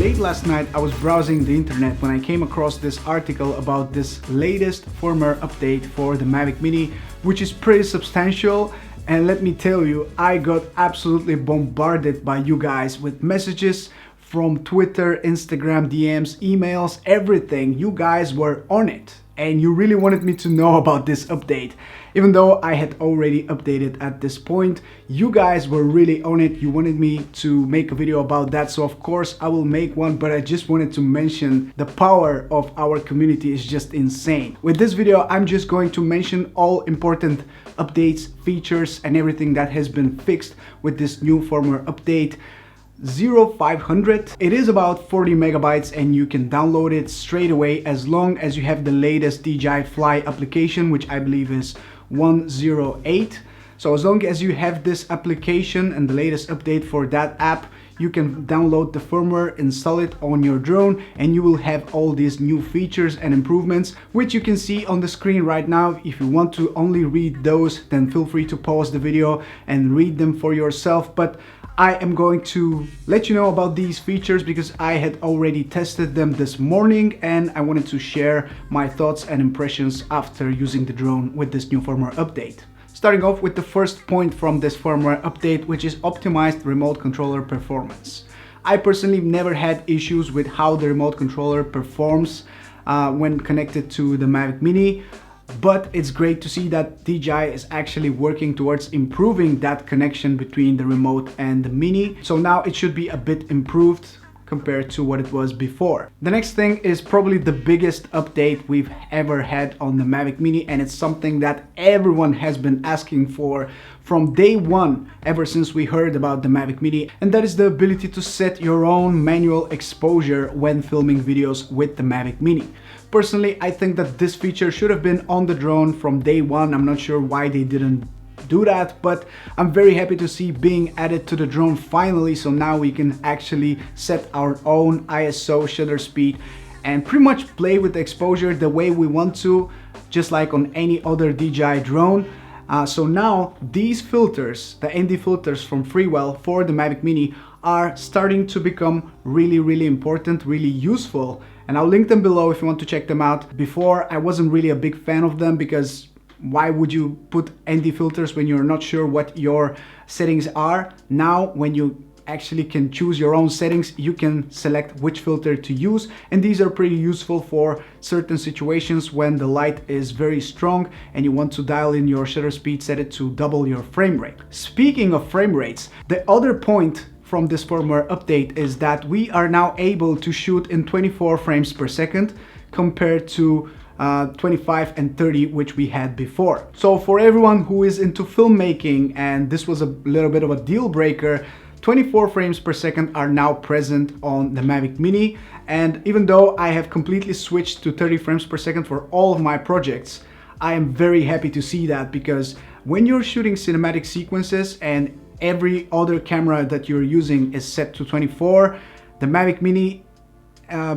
Late last night I was browsing the internet when I came across this article about this latest firmware update for the Mavic Mini, which is pretty substantial. And let me tell you, I got absolutely bombarded by you guys with messages from Twitter, Instagram, DMs, emails, everything. You guys were on it and you really wanted me to know about this update. Even though I had already updated at this point, you guys were really on it. You wanted me to make a video about that, so of course I will make one, but I just wanted to mention the power of our community is just insane. With this video, I'm just going to mention all important updates, features, and everything that has been fixed with this new firmware update 0500. It is about 40 megabytes and you can download it straight away as long as you have the latest DJI Fly application, which I believe is 108. So as long as you have this application and the latest update for that app, you can download the firmware, install it on your drone, and you will have all these new features and improvements, which you can see on the screen right now. If you want to only read those, then feel free to pause the video and read them for yourself. But I am going to let you know about these features because I had already tested them this morning and I wanted to share my thoughts and impressions after using the drone with this new firmware update. Starting off with the first point from this firmware update, which is optimized remote controller performance. I personally never had issues with how the remote controller performs when connected to the Mavic Mini. But it's great to see that DJI is actually working towards improving that connection between the remote and the Mini. So now it should be a bit improved compared to what it was before. The next thing is probably the biggest update we've ever had on the Mavic Mini, and it's something that everyone has been asking for from day one, ever since we heard about the Mavic Mini, and that is the ability to set your own manual exposure when filming videos with the Mavic Mini. Personally, I think that this feature should have been on the drone from day one. I'm not sure why they didn't do that, but I'm very happy to see being added to the drone finally. So now we can actually set our own ISO shutter speed and pretty much play with the exposure the way we want to, just like on any other DJI drone. So now these filters, the ND filters from Freewell for the Mavic Mini, are starting to become really important, really useful. And I'll link them below if you want to check them out. Before, I wasn't really a big fan of them because why would you put ND filters when you're not sure what your settings are? Now, when you actually can choose your own settings, you can select which filter to use, and these are pretty useful for certain situations when the light is very strong and you want to dial in your shutter speed, set it to double your frame rate. Speaking of frame rates, the other point from this firmware update is that we are now able to shoot in 24 frames per second compared to 25 and 30, which we had before. So for everyone who is into filmmaking and this was a little bit of a deal breaker, 24 frames per second are now present on the Mavic Mini. And even though I have completely switched to 30 frames per second for all of my projects, I am very happy to see that, because when you're shooting cinematic sequences and every other camera that you're using is set to 24, the Mavic Mini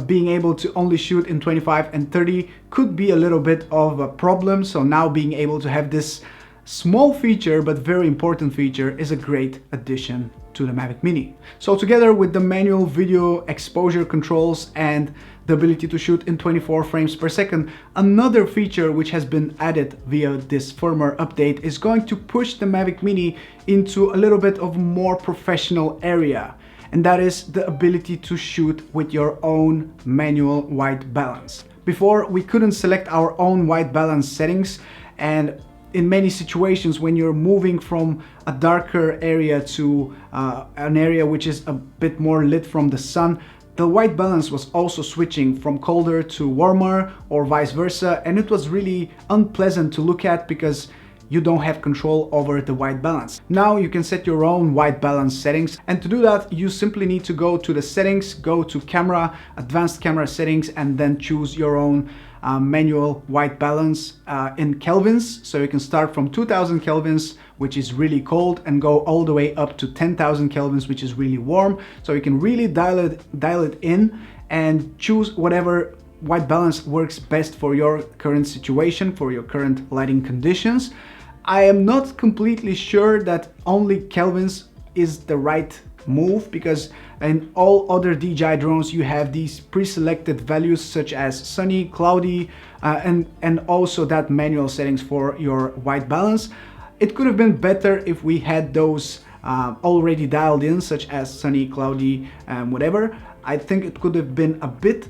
being able to only shoot in 25 and 30 could be a little bit of a problem. So now being able to have this small feature but very important feature is a great addition to the Mavic Mini. So together with the manual video exposure controls and the ability to shoot in 24 frames per second, another feature which has been added via this firmware update is going to push the Mavic Mini into a little bit of more professional area. And that is the ability to shoot with your own manual white balance. Before, we couldn't select our own white balance settings, and in many situations when you're moving from a darker area to an area which is a bit more lit from the sun, the white balance was also switching from colder to warmer or vice versa, and it was really unpleasant to look at because you don't have control over the white balance. Now you can set your own white balance settings, and to do that you simply need to go to the settings, go to camera, advanced camera settings, and then choose your own manual white balance in kelvins. So you can start from 2000 kelvins, which is really cold, and go all the way up to 10,000 kelvins, which is really warm. So you can really dial it in and choose whatever white balance works best for your current situation, for your current lighting conditions. I am not completely sure that only kelvins is the right move, because In all other DJI drones, you have these pre-selected values such as sunny, cloudy, and also that manual settings for your white balance. It could have been better if we had those already dialed in, such as sunny, cloudy, whatever. I think it could have been a bit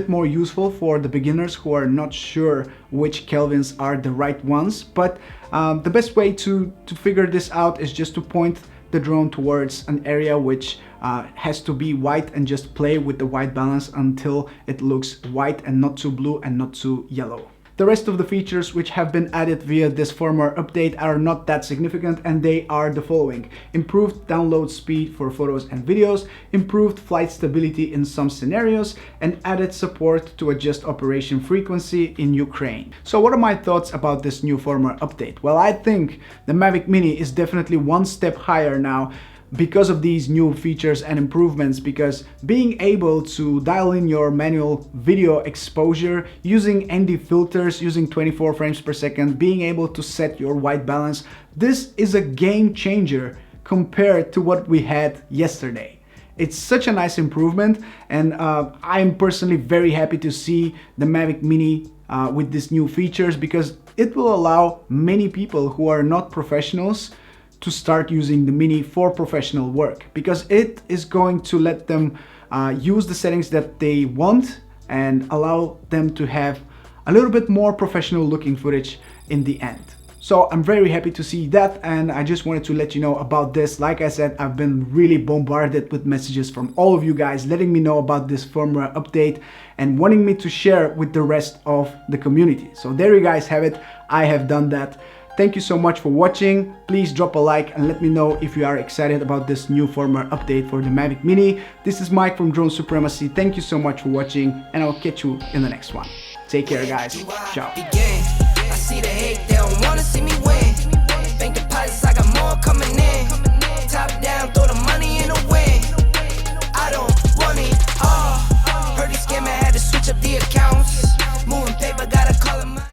more useful for the beginners who are not sure which kelvins are the right ones. But the best way to figure this out is just to point the drone towards an area which has to be white and just play with the white balance until it looks white and not too blue and not too yellow. The rest of the features which have been added via this firmware update are not that significant, and they are the following: improved download speed for photos and videos, improved flight stability in some scenarios, and added support to adjust operation frequency in Ukraine. So what are my thoughts about this new firmware update? Well, I think the Mavic Mini is definitely one step higher now because of these new features and improvements, because being able to dial in your manual video exposure using ND filters, using 24 frames per second, being able to set your white balance, this is a game changer compared to what we had yesterday. It's such a nice improvement, and I'm personally very happy to see the Mavic Mini with these new features, because it will allow many people who are not professionals to start using the Mini for professional work, because it is going to let them use the settings that they want and allow them to have a little bit more professional looking footage in the end. So I'm very happy to see that, and I just wanted to let you know about this. Like I said, I've been really bombarded with messages from all of you guys letting me know about this firmware update and wanting me to share with the rest of the community. So there you guys have it. I have done that. Thank you so much for watching. Please drop a like and let me know if you are excited about this new firmware update for the Mavic Mini. This is Mike from Drone Supremacy. Thank you so much for watching, and I'll catch you in the next one. Take care, guys. Ciao. I see the hate, they don't wanna see me win. Bank deposits, I got more coming in.